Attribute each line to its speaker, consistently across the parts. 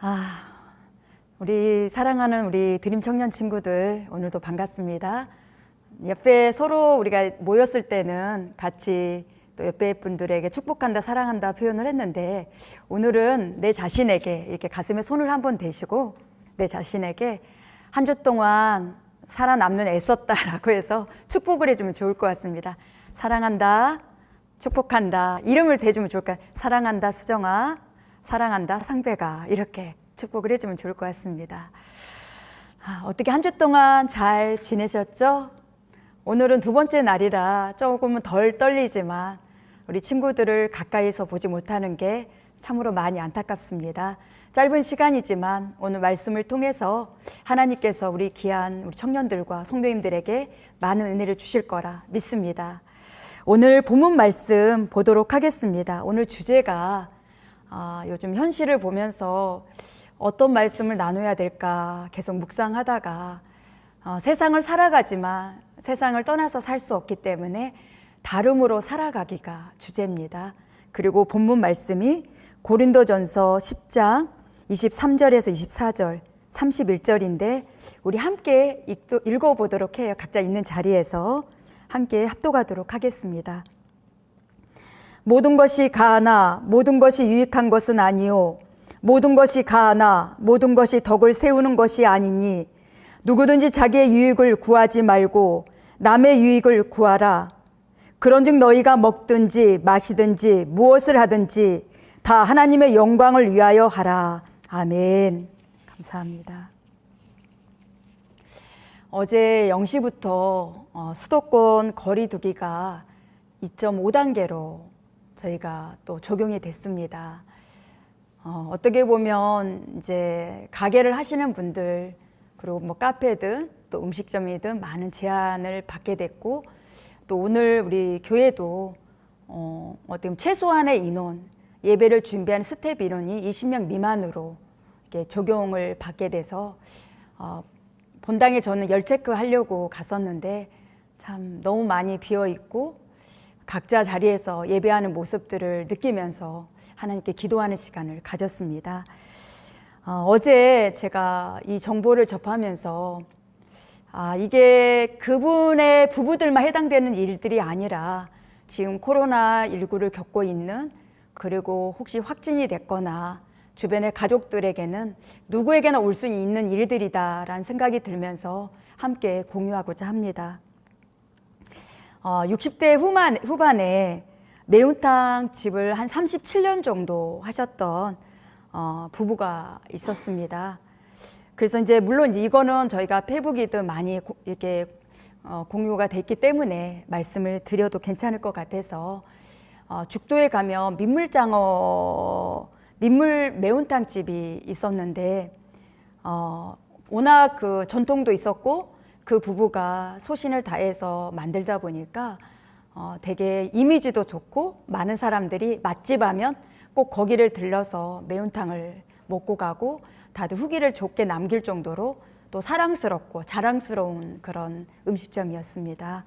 Speaker 1: 아, 우리 사랑하는 우리 드림 청년 친구들, 오늘도 반갑습니다. 옆에 서로 우리가 모였을 때는 같이 또 옆에 분들에게 축복한다, 사랑한다 표현을 했는데, 오늘은 내 자신에게 이렇게 가슴에 손을 한번 대시고 내 자신에게 한 주 동안 살아남는 애썼다라고 해서 축복을 해주면 좋을 것 같습니다. 사랑한다, 축복한다, 이름을 대주면 좋을까요? 사랑한다 수정아, 사랑한다 상배가, 이렇게 축복을 해주면 좋을 것 같습니다. 어떻게 한 주 동안 잘 지내셨죠? 오늘은 두 번째 날이라 조금은 덜 떨리지만 우리 친구들을 가까이서 보지 못하는 게 참으로 많이 안타깝습니다. 짧은 시간이지만 오늘 말씀을 통해서 하나님께서 우리 귀한 우리 청년들과 성도님들에게 많은 은혜를 주실 거라 믿습니다. 오늘 본문 말씀 보도록 하겠습니다. 오늘 주제가 요즘 현실을 보면서 어떤 말씀을 나눠야 될까 계속 묵상하다가 세상을 살아가지만 세상을 떠나서 살 수 없기 때문에 다름으로 살아가기가 주제입니다. 그리고 본문 말씀이 고린도전서 10장 23절에서 24절, 31절인데 우리 함께 읽어보도록 해요. 각자 있는 자리에서 함께 합독하도록 하겠습니다. 모든 것이 가하나 모든 것이 유익한 것은 아니요 모든 것이 가하나 모든 것이 덕을 세우는 것이 아니니 누구든지 자기의 유익을 구하지 말고 남의 유익을 구하라. 그런즉 너희가 먹든지 마시든지 무엇을 하든지 다 하나님의 영광을 위하여 하라. 아멘. 감사합니다. 어제 0시부터 수도권 거리 두기가 2.5단계로 저희가 또 적용이 됐습니다. 어떻게 보면 이제 가게를 하시는 분들, 그리고 뭐 카페든 또 음식점이든 많은 제한을 받게 됐고, 또 오늘 우리 교회도 어떻게 최소한의 인원, 예배를 준비하는 스텝 인원이 20명 미만으로 이렇게 적용을 받게 돼서 본당에 저는 열 체크 하려고 갔었는데 참 너무 많이 비어 있고 각자 자리에서 예배하는 모습들을 느끼면서 하나님께 기도하는 시간을 가졌습니다. 어제 제가 이 정보를 접하면서 이게 그분의 부부들만 해당되는 일들이 아니라 지금 코로나19를 겪고 있는, 그리고 혹시 확진이 됐거나 주변의 가족들에게는 누구에게나 올 수 있는 일들이다라는 생각이 들면서 함께 공유하고자 합니다. 60대 후반에 매운탕 집을 한 37년 정도 하셨던 부부가 있었습니다. 그래서 이제 물론 이거는 저희가 페이북이든 많이 이렇게 공유가 됐기 때문에 말씀을 드려도 괜찮을 것 같아서 죽도에 가면 민물 매운탕 집이 있었는데 워낙 그 전통도 있었고 그 부부가 소신을 다해서 만들다 보니까 되게 이미지도 좋고 많은 사람들이 맛집 하면 꼭 거기를 들러서 매운탕을 먹고 가고 다들 후기를 좋게 남길 정도로 또 사랑스럽고 자랑스러운 그런 음식점이었습니다.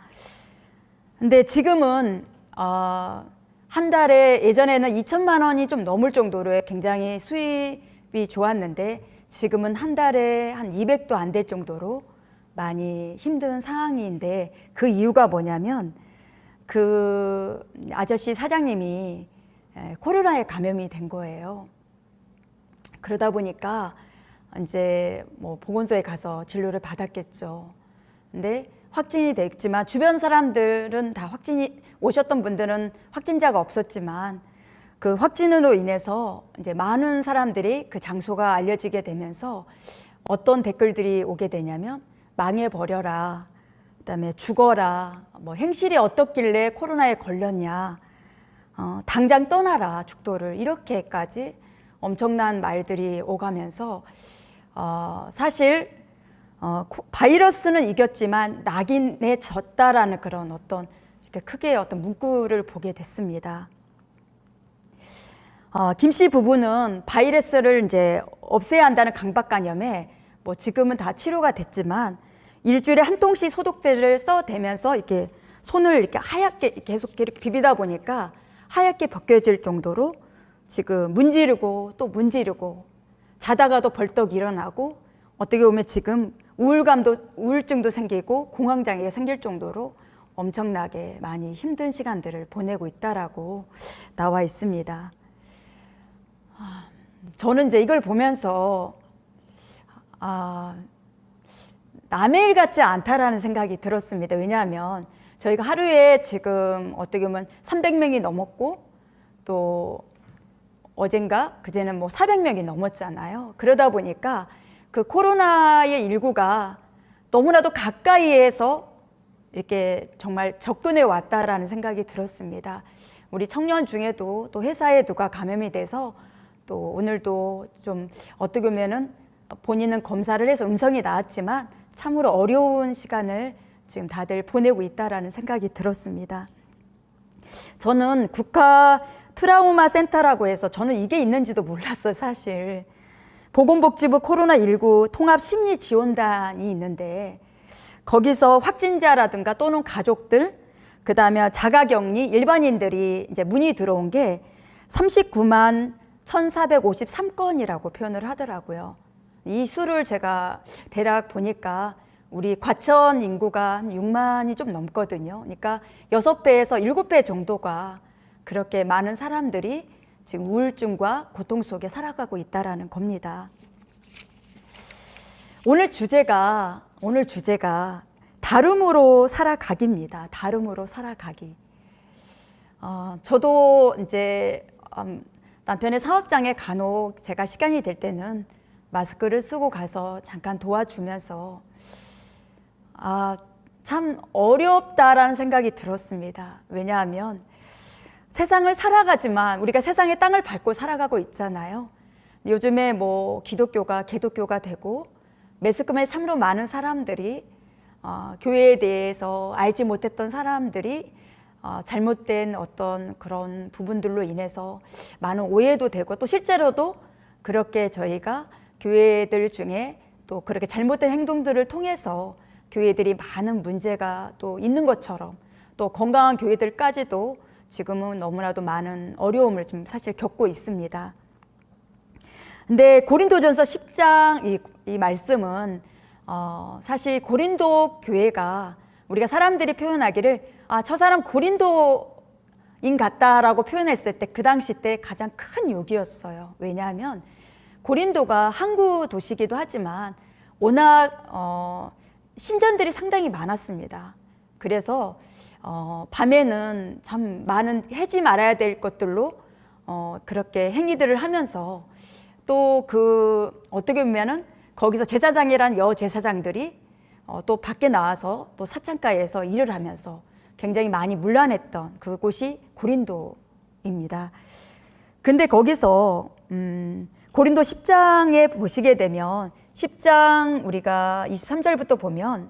Speaker 1: 근데 지금은 한 달에, 예전에는 2천만 원이 좀 넘을 정도로 굉장히 수입이 좋았는데 지금은 한 달에 한 200도 안 될 정도로 많이 힘든 상황인데, 그 이유가 뭐냐면 그 아저씨 사장님이 코로나에 감염이 된 거예요. 그러다 보니까 이제 뭐 보건소에 가서 진료를 받았겠죠. 근데 확진이 됐지만 주변 사람들은 다 오셨던 분들은 확진자가 없었지만 그 확진으로 인해서 이제 많은 사람들이 그 장소가 알려지게 되면서 어떤 댓글들이 오게 되냐면 망해버려라, 그다음에 죽어라, 뭐 행실이 어떻길래 코로나에 걸렸냐, 당장 떠나라 죽도를, 이렇게까지 엄청난 말들이 오가면서 사실 바이러스는 이겼지만 낙인에 졌다라는 그런 어떤 이렇게 크게 어떤 문구를 보게 됐습니다. 김 씨 부부는 바이러스를 이제 없애야 한다는 강박관념에 뭐 지금은 다 치료가 됐지만 일주일에 한 통씩 소독제를 써대면서 이렇게 손을 이렇게 하얗게 계속 이렇게 비비다 보니까 하얗게 벗겨질 정도로 지금 문지르고 또 문지르고 자다가도 벌떡 일어나고 어떻게 보면 지금 우울증도 생기고 공황장애가 생길 정도로 엄청나게 많이 힘든 시간들을 보내고 있다라고 나와 있습니다. 저는 이제 이걸 보면서 남의 일 같지 않다라는 생각이 들었습니다. 왜냐하면 저희가 하루에 지금 어떻게 보면 300명이 넘었고 또 어젠가 그제는 뭐 400명이 넘었잖아요. 그러다 보니까 그 코로나의 일구가 너무나도 가까이에서 이렇게 정말 접근해 왔다라는 생각이 들었습니다. 우리 청년 중에도 또 회사에 누가 감염이 돼서 또 오늘도 좀 어떻게 보면은 본인은 검사를 해서 음성이 나왔지만 참으로 어려운 시간을 지금 다들 보내고 있다라는 생각이 들었습니다. 저는 국가 트라우마 센터라고 해서 저는 이게 있는지도 몰랐어요, 사실. 보건복지부 코로나19 통합심리지원단이 있는데 거기서 확진자라든가 또는 가족들, 그 다음에 자가격리 일반인들이 이제 문의 들어온 게 39만 1,453건이라고 표현을 하더라고요. 이 수를 제가 대략 보니까 우리 과천 인구가 한 6만이 좀 넘거든요. 그러니까 6배에서 7배 정도가 그렇게 많은 사람들이 지금 우울증과 고통 속에 살아가고 있다라는 겁니다. 오늘 주제가 다름으로 살아가기입니다. 다름으로 살아가기. 저도 이제 남편의 사업장에 간혹 제가 시간이 될 때는 마스크를 쓰고 가서 잠깐 도와주면서 참 어렵다라는 생각이 들었습니다. 왜냐하면 세상을 살아가지만 우리가 세상의 땅을 밟고 살아가고 있잖아요. 요즘에 뭐 기독교가 개독교가 되고 매스컴에 참으로 많은 사람들이 교회에 대해서 알지 못했던 사람들이 잘못된 어떤 그런 부분들로 인해서 많은 오해도 되고 또 실제로도 그렇게 저희가 교회들 중에 또 그렇게 잘못된 행동들을 통해서 교회들이 많은 문제가 또 있는 것처럼 또 건강한 교회들까지도 지금은 너무나도 많은 어려움을 지금 사실 겪고 있습니다. 근데 고린도전서 10장 이 말씀은 사실 고린도 교회가 우리가 사람들이 표현하기를 저 사람 고린도인 같다라고 표현했을 때 그 당시 때 가장 큰 욕이었어요. 왜냐하면 고린도가 항구 도시이기도 하지만 워낙 신전들이 상당히 많았습니다. 그래서 밤에는 참 많은 해지 말아야 될 것들로 그렇게 행위들을 하면서 또 어떻게 보면은 거기서 제사장이란 여제사장들이 또 밖에 나와서 또 사창가에서 일을 하면서 굉장히 많이 문란했던 그곳이 고린도입니다. 근데 거기서 고린도 10장에 보시게 되면 10장 우리가 23절부터 보면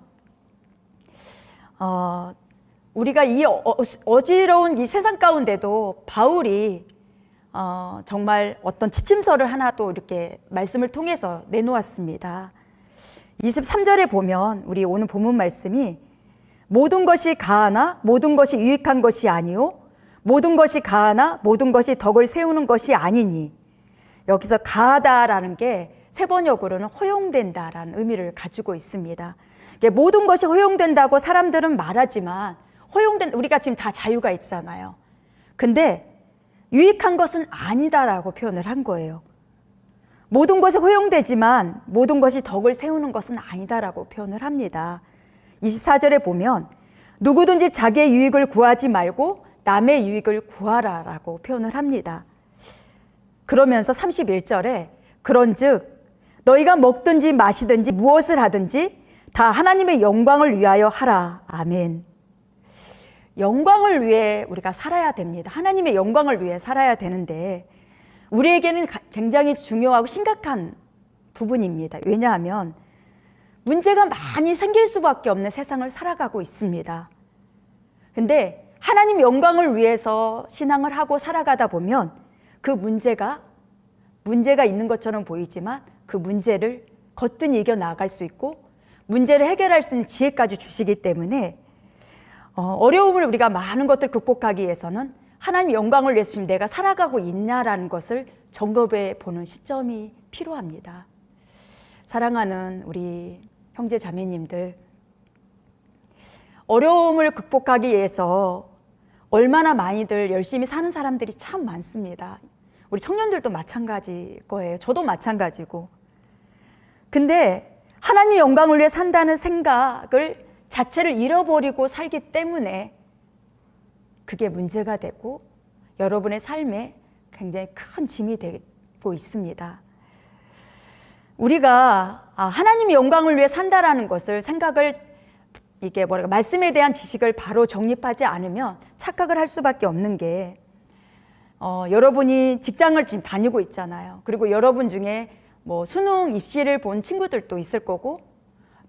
Speaker 1: 우리가 이 어지러운 이 세상 가운데도 바울이 정말 어떤 지침서를 하나 또 이렇게 말씀을 통해서 내놓았습니다. 23절에 보면 우리 오늘 본문 말씀이 모든 것이 가하나 모든 것이 유익한 것이 아니요 모든 것이 가하나 모든 것이 덕을 세우는 것이 아니니, 여기서 가하다라는 게 세번역으로는 허용된다라는 의미를 가지고 있습니다. 모든 것이 허용된다고 사람들은 말하지만 우리가 지금 다 자유가 있잖아요. 근데 유익한 것은 아니다라고 표현을 한 거예요. 모든 것이 허용되지만 모든 것이 덕을 세우는 것은 아니다라고 표현을 합니다. 24절에 보면 누구든지 자기의 유익을 구하지 말고 남의 유익을 구하라라고 표현을 합니다. 그러면서 31절에 그런즉 너희가 먹든지 마시든지 무엇을 하든지 다 하나님의 영광을 위하여 하라. 아멘. 영광을 위해 우리가 살아야 됩니다. 하나님의 영광을 위해 살아야 되는데 우리에게는 굉장히 중요하고 심각한 부분입니다. 왜냐하면 문제가 많이 생길 수밖에 없는 세상을 살아가고 있습니다. 근데 하나님 영광을 위해서 신앙을 하고 살아가다 보면 그 문제가 있는 것처럼 보이지만 그 문제를 거뜬히 이겨나갈 수 있고 문제를 해결할 수 있는 지혜까지 주시기 때문에 어려움을 우리가 많은 것들 극복하기 위해서는 하나님 영광을 위해서 지금 내가 살아가고 있냐라는 것을 점검해 보는 시점이 필요합니다. 사랑하는 우리 형제 자매님들, 어려움을 극복하기 위해서 얼마나 많이들 열심히 사는 사람들이 참 많습니다. 우리 청년들도 마찬가지일 거예요. 저도 마찬가지고. 근데 하나님의 영광을 위해 산다는 생각을 자체를 잃어버리고 살기 때문에 그게 문제가 되고 여러분의 삶에 굉장히 큰 짐이 되고 있습니다. 우리가 하나님의 영광을 위해 산다라는 것을 말씀에 대한 지식을 바로 정립하지 않으면 착각을 할 수밖에 없는 게, 여러분이 직장을 지금 다니고 있잖아요. 그리고 여러분 중에 수능 입시를 본 친구들도 있을 거고,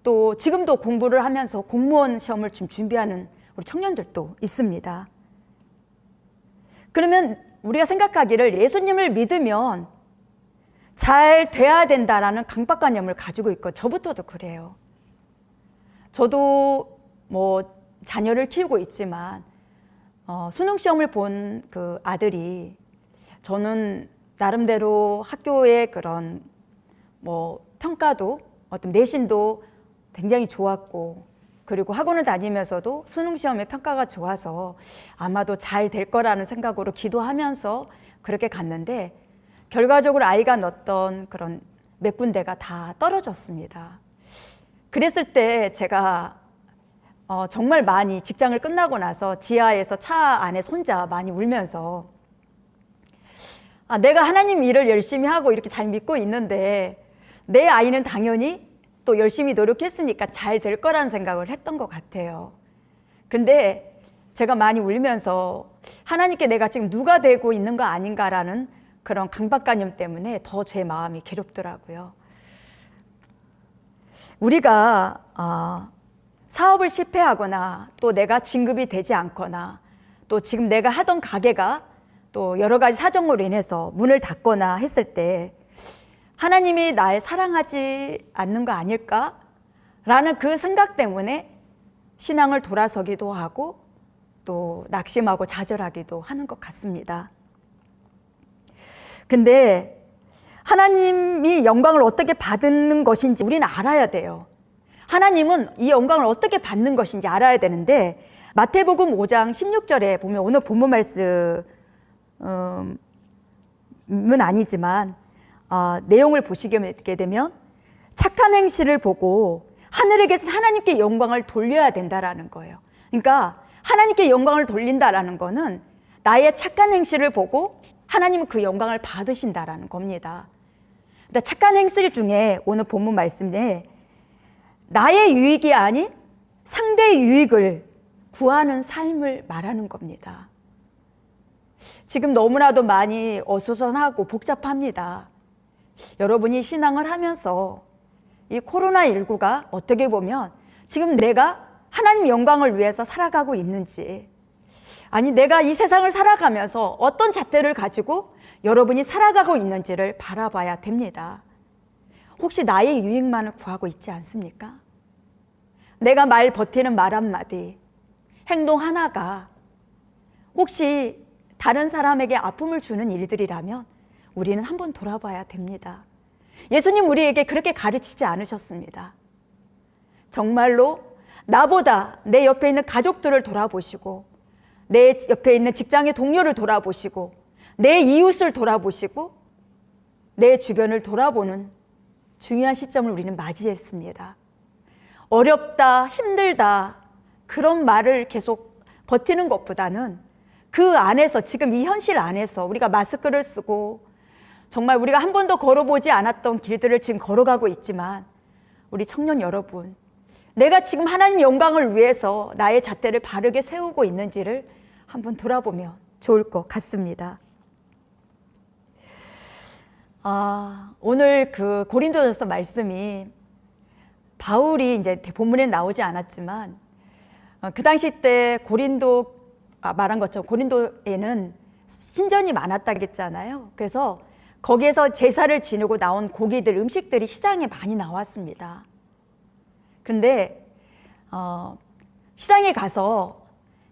Speaker 1: 또 지금도 공부를 하면서 공무원 시험을 지금 준비하는 우리 청년들도 있습니다. 그러면 우리가 생각하기를 예수님을 믿으면 잘 돼야 된다라는 강박관념을 가지고 있고, 저부터도 그래요. 저도 자녀를 키우고 있지만 수능 시험을 본 그 아들이, 저는 나름대로 학교의 그런 평가도 어떤 내신도 굉장히 좋았고, 그리고 학원을 다니면서도 수능 시험의 평가가 좋아서 아마도 잘 될 거라는 생각으로 기도하면서 그렇게 갔는데, 결과적으로 아이가 넣었던 그런 몇 군데가 다 떨어졌습니다. 그랬을 때 제가 정말 많이, 직장을 끝나고 나서 지하에서 차 안에 혼자 많이 울면서, 내가 하나님 일을 열심히 하고 이렇게 잘 믿고 있는데 내 아이는 당연히 또 열심히 노력했으니까 잘 될 거라는 생각을 했던 것 같아요. 근데 제가 많이 울면서 하나님께 내가 지금 누가 되고 있는 거 아닌가라는 그런 강박관념 때문에 더 제 마음이 괴롭더라고요. 우리가 사업을 실패하거나 또 내가 진급이 되지 않거나 또 지금 내가 하던 가게가 또 여러 가지 사정으로 인해서 문을 닫거나 했을 때 하나님이 날 사랑하지 않는 거 아닐까라는 그 생각 때문에 신앙을 돌아서기도 하고 또 낙심하고 좌절하기도 하는 것 같습니다. 근데 하나님이 영광을 어떻게 받는 것인지 우리는 알아야 돼요. 하나님은 이 영광을 어떻게 받는 것인지 알아야 되는데, 마태복음 5장 16절에 보면, 오늘 본문 말씀은 아니지만 내용을 보시게 되면 착한 행실을 보고 하늘에 계신 하나님께 영광을 돌려야 된다라는 거예요. 그러니까 하나님께 영광을 돌린다라는 거는 나의 착한 행실을 보고 하나님은 그 영광을 받으신다라는 겁니다. 그러니까 착한 행실 중에 오늘 본문 말씀에 나의 유익이 아닌 상대의 유익을 구하는 삶을 말하는 겁니다. 지금 너무나도 많이 어수선하고 복잡합니다. 여러분이 신앙을 하면서 이 코로나19가 어떻게 보면 지금 내가 하나님 영광을 위해서 살아가고 있는지, 아니 내가 이 세상을 살아가면서 어떤 잣대를 가지고 여러분이 살아가고 있는지를 바라봐야 됩니다. 혹시 나의 유익만을 구하고 있지 않습니까? 내가 버티는 말 한마디, 행동 하나가 혹시 다른 사람에게 아픔을 주는 일들이라면 우리는 한번 돌아봐야 됩니다. 예수님 우리에게 그렇게 가르치지 않으셨습니다. 정말로 나보다 내 옆에 있는 가족들을 돌아보시고, 내 옆에 있는 직장의 동료를 돌아보시고, 내 이웃을 돌아보시고, 내 주변을 돌아보는 중요한 시점을 우리는 맞이했습니다. 어렵다, 힘들다 그런 말을 계속 버티는 것보다는 그 안에서, 지금 이 현실 안에서 우리가 마스크를 쓰고 정말 우리가 한 번도 걸어보지 않았던 길들을 지금 걸어가고 있지만, 우리 청년 여러분, 내가 지금 하나님 영광을 위해서 나의 잣대를 바르게 세우고 있는지를 한번 돌아보면 좋을 것 같습니다. 오늘 그 고린도전서 말씀이, 바울이 이제 본문에 나오지 않았지만 그 당시 때 말한 것처럼 고린도에는 신전이 많았다겠잖아요. 그래서 거기에서 제사를 지내고 나온 고기들, 음식들이 시장에 많이 나왔습니다. 근데 시장에 가서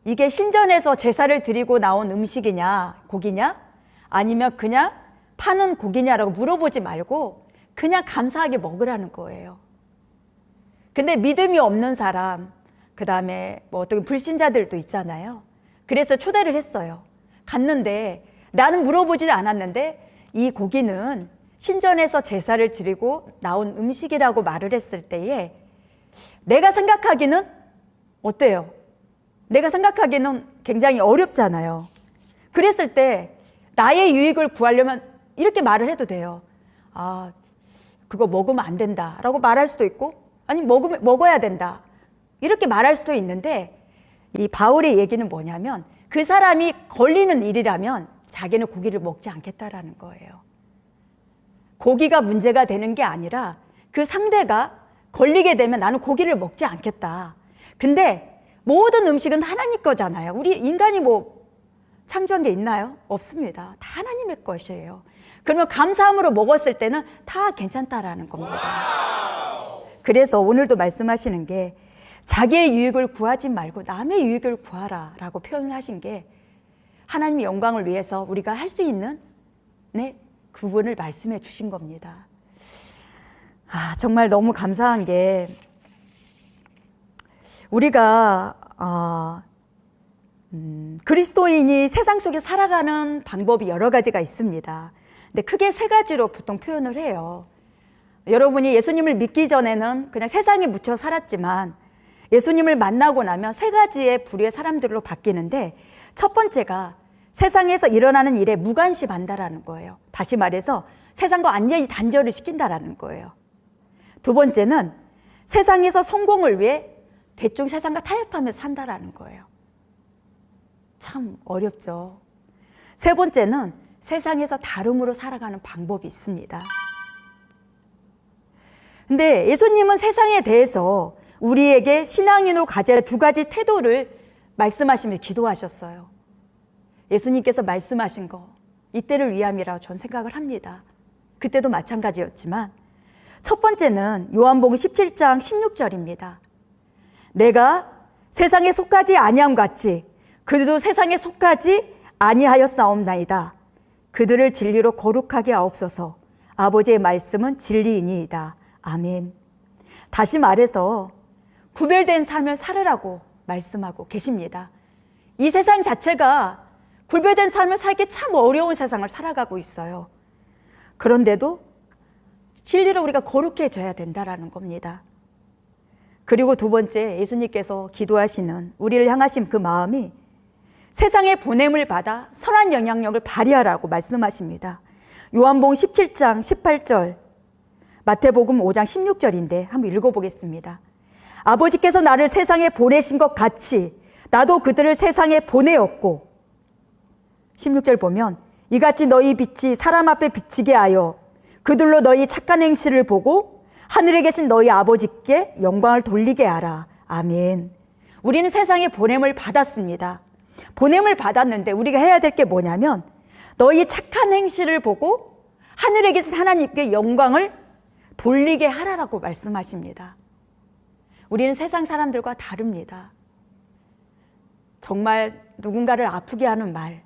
Speaker 1: 이게 신전에서 제사를 드리고 나온 음식이냐, 고기냐, 아니면 그냥 파는 고기냐라고 물어보지 말고 그냥 감사하게 먹으라는 거예요. 근데 믿음이 없는 사람, 그 다음에 뭐 어떤 불신자들도 있잖아요. 그래서 초대를 했어요. 갔는데 나는 물어보지 않았는데 이 고기는 신전에서 제사를 드리고 나온 음식이라고 말을 했을 때에 내가 생각하기는 어때요? 내가 생각하기는 굉장히 어렵잖아요. 그랬을 때 나의 유익을 구하려면 이렇게 말을 해도 돼요. 아, 그거 먹으면 안 된다 라고 말할 수도 있고, 아니 먹어야 된다 이렇게 말할 수도 있는데, 이 바울의 얘기는 뭐냐면 그 사람이 걸리는 일이라면 자기는 고기를 먹지 않겠다라는 거예요. 고기가 문제가 되는 게 아니라 그 상대가 걸리게 되면 나는 고기를 먹지 않겠다. 근데 모든 음식은 하나님 거잖아요. 우리 인간이 뭐 창조한 게 있나요? 없습니다. 다 하나님의 것이에요. 그러면 감사함으로 먹었을 때는 다 괜찮다라는 겁니다. 그래서 오늘도 말씀하시는 게 자기의 유익을 구하지 말고 남의 유익을 구하라 라고 표현을 하신 게 하나님의 영광을 위해서 우리가 할 수 있는 부분을 말씀해 주신 겁니다. 정말 너무 감사한 게 우리가 그리스도인이 세상 속에 살아가는 방법이 여러 가지가 있습니다. 근데 크게 세 가지로 보통 표현을 해요. 여러분이 예수님을 믿기 전에는 그냥 세상에 묻혀 살았지만 예수님을 만나고 나면 세 가지의 부류의 사람들로 바뀌는데, 첫 번째가 세상에서 일어나는 일에 무관심한다라는 거예요. 다시 말해서 세상과 완전히 단절을 시킨다라는 거예요. 두 번째는 세상에서 성공을 위해 대충 세상과 타협하면서 산다라는 거예요. 참 어렵죠. 세 번째는 세상에서 다름으로 살아가는 방법이 있습니다. 근데 예수님은 세상에 대해서 우리에게 신앙인으로 가져야 두 가지 태도를 말씀하시며 기도하셨어요. 예수님께서 말씀하신 거 이때를 위함이라고 전 생각을 합니다. 그때도 마찬가지였지만 첫 번째는 요한복음 17장 16절입니다. 내가 세상에 속하지 아니함 같이 그들도 세상에 속하지 아니하였사옵나이다. 그들을 진리로 거룩하게 하옵소서. 아버지의 말씀은 진리이니이다. 아멘. 다시 말해서 구별된 삶을 살으라고 말씀하고 계십니다. 이 세상 자체가 구별된 삶을 살기 참 어려운 세상을 살아가고 있어요. 그런데도 진리로 우리가 거룩해져야 된다라는 겁니다. 그리고 두 번째, 예수님께서 기도하시는 우리를 향하신 그 마음이 세상의 보냄을 받아 선한 영향력을 발휘하라고 말씀하십니다. 요한복음 17장 18절, 마태복음 5장 16절인데 한번 읽어보겠습니다. 아버지께서 나를 세상에 보내신 것 같이 나도 그들을 세상에 보내었고, 16절 보면 이같이 너희 빛이 사람 앞에 비치게 하여 그들로 너희 착한 행실을 보고 하늘에 계신 너희 아버지께 영광을 돌리게 하라. 아멘. 우리는 세상에 보냄을 받았습니다. 보냄을 받았는데 우리가 해야 될 게 뭐냐면 너희 착한 행실을 보고 하늘에 계신 하나님께 영광을 돌리게 하라라고 말씀하십니다. 우리는 세상 사람들과 다릅니다. 정말 누군가를 아프게 하는 말,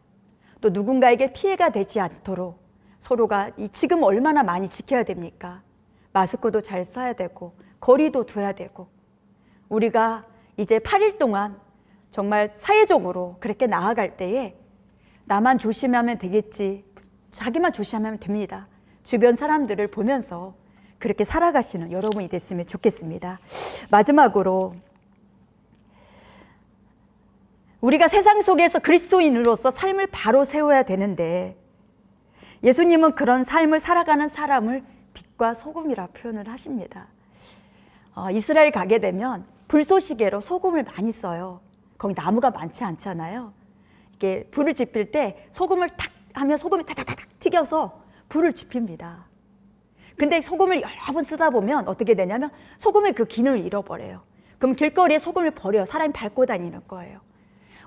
Speaker 1: 또 누군가에게 피해가 되지 않도록 서로가 지금 얼마나 많이 지켜야 됩니까? 마스크도 잘 써야 되고 거리도 둬야 되고, 우리가 이제 8일 동안 정말 사회적으로 그렇게 나아갈 때에 나만 조심하면 되겠지, 자기만 조심하면 됩니다. 주변 사람들을 보면서 그렇게 살아가시는 여러분이 됐으면 좋겠습니다. 마지막으로 우리가 세상 속에서 그리스도인으로서 삶을 바로 세워야 되는데, 예수님은 그런 삶을 살아가는 사람을 빛과 소금이라 표현을 하십니다. 이스라엘 가게 되면 불쏘시개로 소금을 많이 써요. 거기 나무가 많지 않잖아요. 이게 불을 지필 때 소금을 탁 하면 소금이 타닥타닥 튀겨서 불을 지핍니다. 근데 소금을 여러 번 쓰다 보면 어떻게 되냐면 소금의 그 기능을 잃어버려요. 그럼 길거리에 소금을 버려요. 사람이 밟고 다니는 거예요.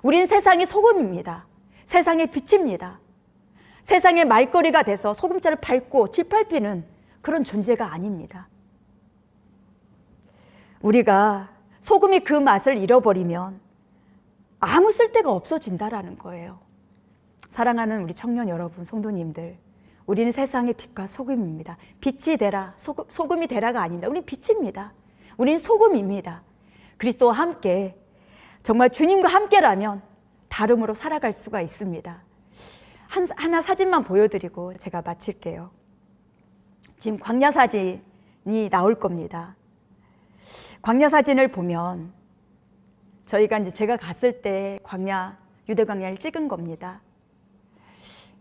Speaker 1: 우리는 세상의 소금입니다. 세상의 빛입니다. 세상의 말거리가 돼서 소금자를 밟고 짓밟히는 그런 존재가 아닙니다. 우리가 소금이 그 맛을 잃어버리면 아무 쓸데가 없어진다라는 거예요. 사랑하는 우리 청년 여러분, 성도님들, 우리는 세상의 빛과 소금입니다. 빛이 되라, 소금이 되라가 아닙니다. 우리는 빛입니다. 우리는 소금입니다. 그리스도와 함께, 정말 주님과 함께라면 다름으로 살아갈 수가 있습니다. 하나 사진만 보여드리고 제가 마칠게요. 지금 광야 사진이 나올 겁니다. 광야 사진을 보면 저희가 이제 제가 갔을 때 유대 광야를 찍은 겁니다.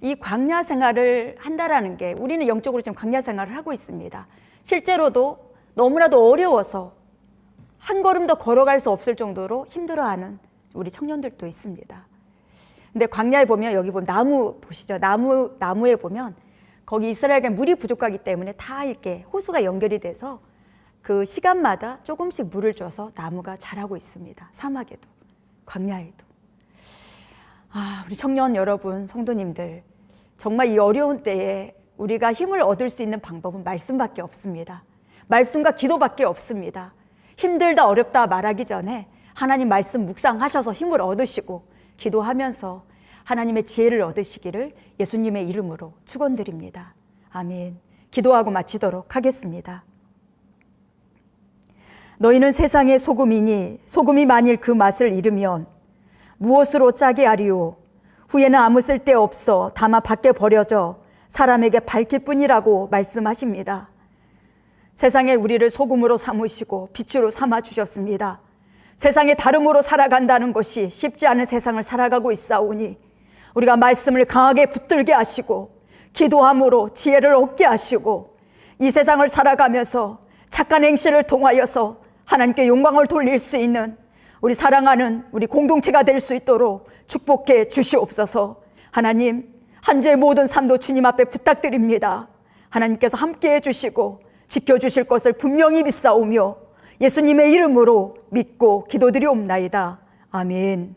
Speaker 1: 이 광야 생활을 한다라는 게, 우리는 영적으로 지금 광야 생활을 하고 있습니다. 실제로도 너무나도 어려워서 한 걸음 더 걸어갈 수 없을 정도로 힘들어하는 우리 청년들도 있습니다. 근데 광야에 보면, 여기 보면 나무 보시죠? 나무에 보면 거기 이스라엘에게 물이 부족하기 때문에 다 이렇게 호수가 연결이 돼서 그 시간마다 조금씩 물을 줘서 나무가 자라고 있습니다. 사막에도, 광야에도. 우리 청년 여러분, 성도님들, 정말 이 어려운 때에 우리가 힘을 얻을 수 있는 방법은 말씀밖에 없습니다. 말씀과 기도밖에 없습니다. 힘들다, 어렵다 말하기 전에 하나님 말씀 묵상하셔서 힘을 얻으시고 기도하면서 하나님의 지혜를 얻으시기를 예수님의 이름으로 축원드립니다. 아멘. 기도하고 마치도록 하겠습니다. 너희는 세상의 소금이니 소금이 만일 그 맛을 잃으면 무엇으로 짜게 하리요? 후에는 아무 쓸데 없어 다만 밖에 버려져 사람에게 밝힐 뿐이라고 말씀하십니다. 세상에 우리를 소금으로 삼으시고 빛으로 삼아 주셨습니다. 세상에 다름으로 살아간다는 것이 쉽지 않은 세상을 살아가고 있사오니 우리가 말씀을 강하게 붙들게 하시고 기도함으로 지혜를 얻게 하시고 이 세상을 살아가면서 착한 행실을 통하여서 하나님께 영광을 돌릴 수 있는 우리 사랑하는 우리 공동체가 될 수 있도록 축복해 주시옵소서. 하나님, 한 주의 모든 삶도 주님 앞에 부탁드립니다. 하나님께서 함께해 주시고 지켜주실 것을 분명히 믿사오며 예수님의 이름으로 믿고 기도드리옵나이다. 아멘.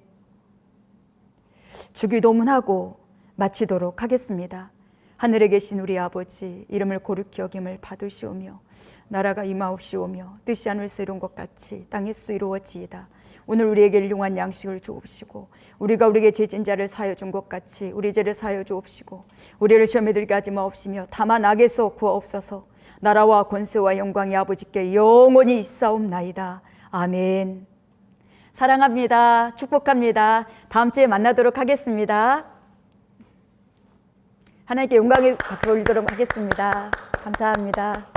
Speaker 1: 주기도문하고 마치도록 하겠습니다. 하늘에 계신 우리 아버지, 이름을 거룩히 여김을 받으시오며 나라가 임하옵시오며 뜻이 하늘에서 이룬 것 같이 땅에서 이루어지이다. 오늘 우리에게 일용할 양식을 주옵시고 우리가 우리에게 죄진 자를 사하여 준 것 같이 우리 죄를 사하여 주옵시고 우리를 시험에 들게 하지 마옵시며 다만 악에서 구하옵소서. 나라와 권세와 영광이 아버지께 영원히 있사옵나이다. 아멘. 사랑합니다. 축복합니다. 다음 주에 만나도록 하겠습니다. 하나님께 영광의 박수 올리도록 하겠습니다. 감사합니다.